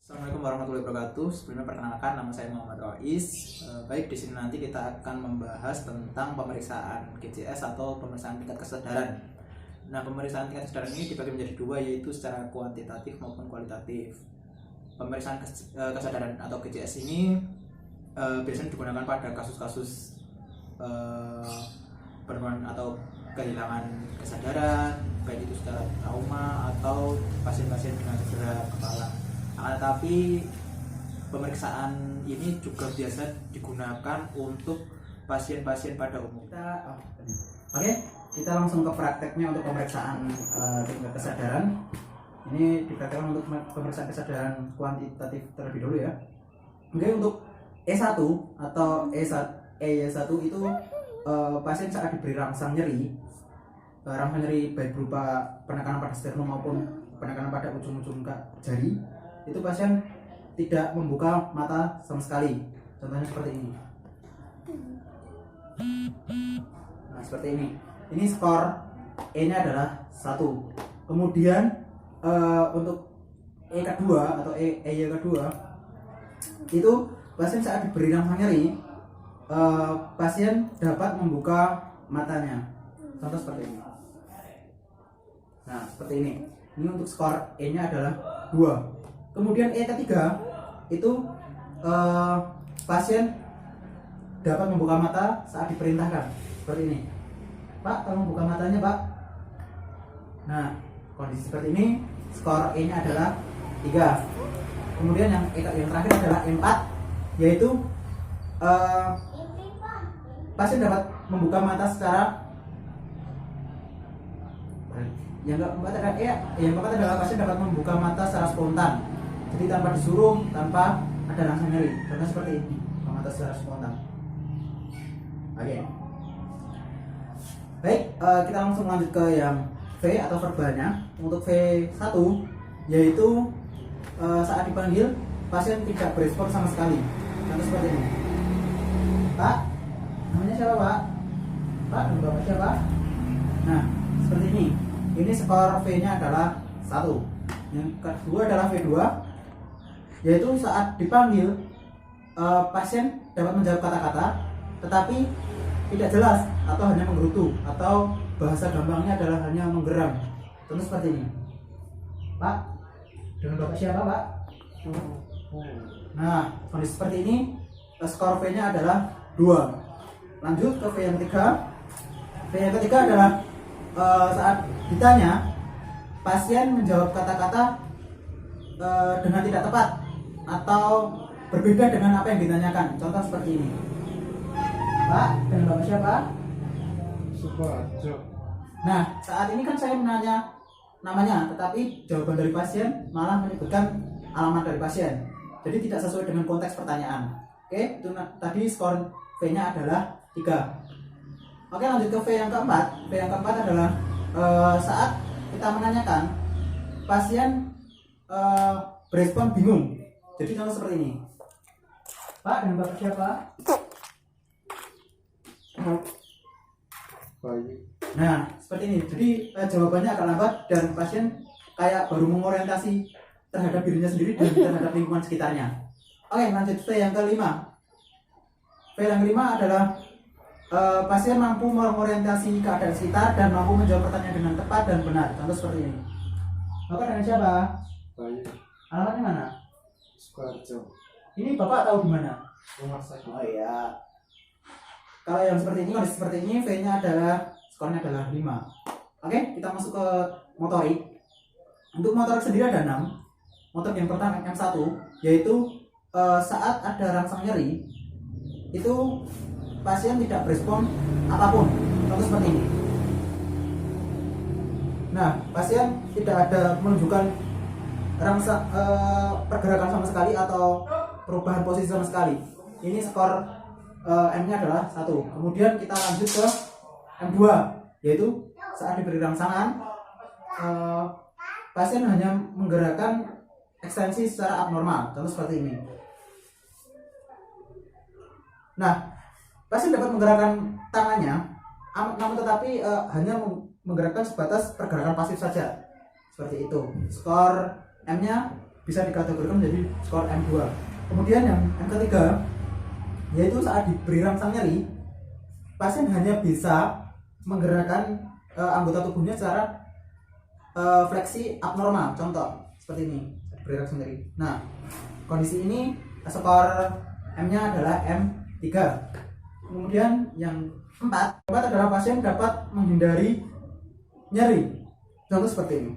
Assalamualaikum warahmatullahi wabarakatuh. Sebelumnya perkenalkan, nama saya Muhammad Rois. Baik, di sini nanti kita akan membahas tentang pemeriksaan KJS atau pemeriksaan tingkat kesadaran. Nah, pemeriksaan tingkat kesadaran ini dibagi menjadi dua, yaitu secara kuantitatif maupun kualitatif. Pemeriksaan kesadaran atau KJS ini biasanya digunakan pada kasus-kasus penurunan atau kehilangan kesadaran, baik itu secara trauma atau pasien-pasien dengan cedera kepala. Tetapi pemeriksaan ini juga biasa digunakan untuk pasien-pasien pada umumnya. Kita langsung ke prakteknya untuk pemeriksaan tingkat kesadaran. Ini dipraktekkan untuk pemeriksaan kesadaran kuantitatif terlebih dulu ya. Oke, untuk E1 atau E1 itu pasien saat diberi rangsang nyeri baik berupa penekanan pada sternum maupun penekanan pada ujung-ujung jari, itu pasien tidak membuka mata sama sekali. Contohnya seperti ini. Nah, seperti ini. Ini skor E-nya adalah 1. Kemudian untuk E kedua atau E kedua itu pasien saat diberi rangsang nyeri, pasien dapat membuka matanya. Contoh seperti ini. Nah, seperti ini. Ini untuk skor E-nya adalah 2. Kemudian E ketiga itu pasien dapat membuka mata saat diperintahkan. Seperti ini. Pak, tolong buka matanya, Pak. Nah, kondisi seperti ini, skor E-nya adalah 3. Kemudian yang terakhir adalah E4, yaitu pasien dapat membuka mata secara yang keempat adalah pasien dapat membuka mata secara spontan, jadi tanpa disuruh, tanpa ada rangsang nyeri. Contoh seperti ini, buka mata secara spontan. Oke. Baik, kita langsung lanjut ke yang V atau verbalnya. Untuk V1 yaitu saat dipanggil pasien tidak berespon sama sekali. Contoh seperti ini. Pak, namanya siapa, Pak? Pak, nama Bapak siapa? Nah, seperti ini. Ini skor V-nya adalah 1. Yang kedua adalah V2, yaitu saat dipanggil pasien dapat menjawab kata-kata tetapi tidak jelas atau hanya menggerutu, atau bahasa gampangnya adalah hanya menggeram. Contoh seperti ini. Pak, dengan Bapak siapa, Pak? Nah, kondisi seperti ini skor V-nya adalah 2. Lanjut ke V yang ketiga. V yang ketiga adalah saat ditanya, pasien menjawab kata-kata dengan tidak tepat atau berbeda dengan apa yang ditanyakan. Contoh seperti ini. Pak, dengan Bapak siapa? Suparjo. Nah, saat ini kan saya menanya namanya, tetapi jawaban dari pasien malah menyebutkan alamat dari pasien. Jadi tidak sesuai dengan konteks pertanyaan. Oke, itu tadi skor V-nya adalah 3. Oke, lanjut ke V yang keempat. V yang keempat adalah saat kita menanyakan, pasien berespon bingung. Jadi contoh seperti ini. Pak, dengan Bapak siapa? Bayi. Nah, seperti ini. Jadi jawabannya agak lambat dan pasien kayak baru mengorientasi terhadap dirinya sendiri dan terhadap lingkungan sekitarnya. Oke, lanjut V yang kelima. V yang kelima adalah pasien mampu mengorientasi keadaan sekitar dan mampu menjawab pertanyaan dengan tepat dan benar. Contoh seperti ini. Bapak dengan siapa? Bayi. Alamatnya mana? Suparjo. Ini Bapak tahu di mana? Rumah sakit. Oh iya. Kalau yang seperti ini, kondisi seperti ini, V-nya adalah skornya adalah 5. Oke, kita masuk ke motorik. Untuk motorik sendiri ada 6. Motorik yang pertama M1, yaitu saat ada rangsang nyeri, itu pasien tidak berespon apapun. Contoh seperti ini. Nah, pasien tidak ada menunjukkan rangsang pergerakan sama sekali atau perubahan posisi sama sekali. Ini skor M-nya adalah 1. Kemudian kita lanjut ke M2, yaitu saat diberi rangsangan pasien hanya menggerakkan ekstensi secara abnormal. Contoh seperti ini. Nah, pasien dapat menggerakkan tangannya, namun tetapi hanya menggerakkan sebatas pergerakan pasif saja. Seperti itu. Skor M-nya bisa dikategorikan menjadi skor M2. Kemudian yang ketiga, yaitu saat diberi rangsang nyeri, pasien hanya bisa menggerakkan anggota tubuhnya secara fleksi abnormal. Contoh seperti ini, diberi rangsang nyeri. Nah, kondisi ini skor M-nya adalah M3. Kemudian yang keempat adalah pasien dapat menghindari nyeri. Contoh seperti ini.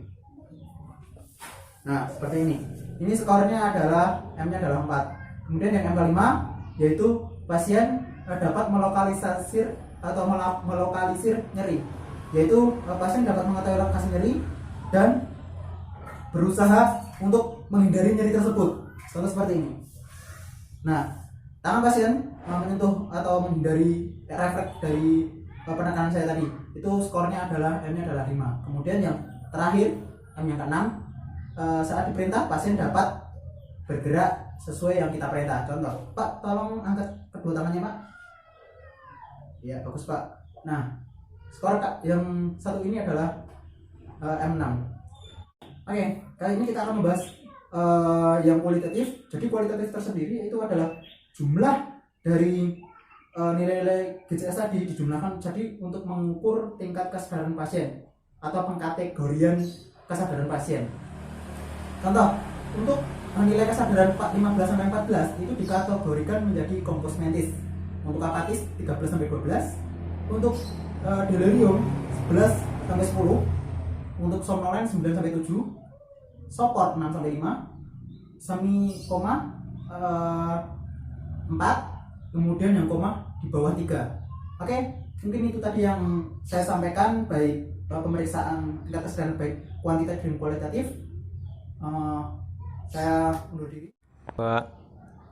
Nah, seperti ini. Ini skornya adalah M-nya adalah 4. Kemudian yang M5 yaitu pasien dapat melokalisir nyeri. Yaitu pasien dapat mengetahui lokasi nyeri dan berusaha untuk menghindari nyeri tersebut. Contoh seperti ini. Nah, tangan pasien menyentuh atau menghindari refleks dari penekanan saya tadi, itu skornya adalah M-nya adalah 5. Kemudian yang terakhir, M yang ke-6, saat diperintah pasien dapat bergerak sesuai yang kita perintah. Contoh, Pak, tolong angkat kedua tangannya, Pak. Ya, bagus, Pak. Nah, skor yang satu ini adalah M6. Oke, kali ini kita akan membahas yang kualitatif. Jadi kualitatif tersendiri itu adalah jumlah dari nilai-nilai GCS tadi dijumlahkan jadi untuk mengukur tingkat kesadaran pasien atau pengkategorian kesadaran pasien. Contoh, untuk nilai kesadaran 15-14 itu dikategorikan menjadi kompos mentis. Untuk apatis 13-12, untuk delirium 11-10, untuk somnolen 9-7, sopor 6-5, semi koma 4, kemudian yang koma di bawah 3. Oke, mungkin itu tadi yang saya sampaikan, baik pemeriksaan tingkat kesadaran baik kuantitatif dan kualitatif. Saya undur diri. Pak.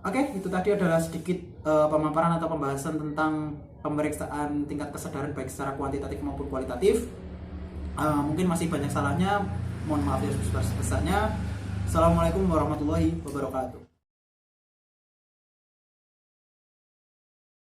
Oke, itu tadi adalah sedikit pemaparan atau pembahasan tentang pemeriksaan tingkat kesadaran baik secara kuantitatif maupun kualitatif. Mungkin masih banyak salahnya, mohon maaf ya sebesar-besarnya. Assalamualaikum warahmatullahi wabarakatuh.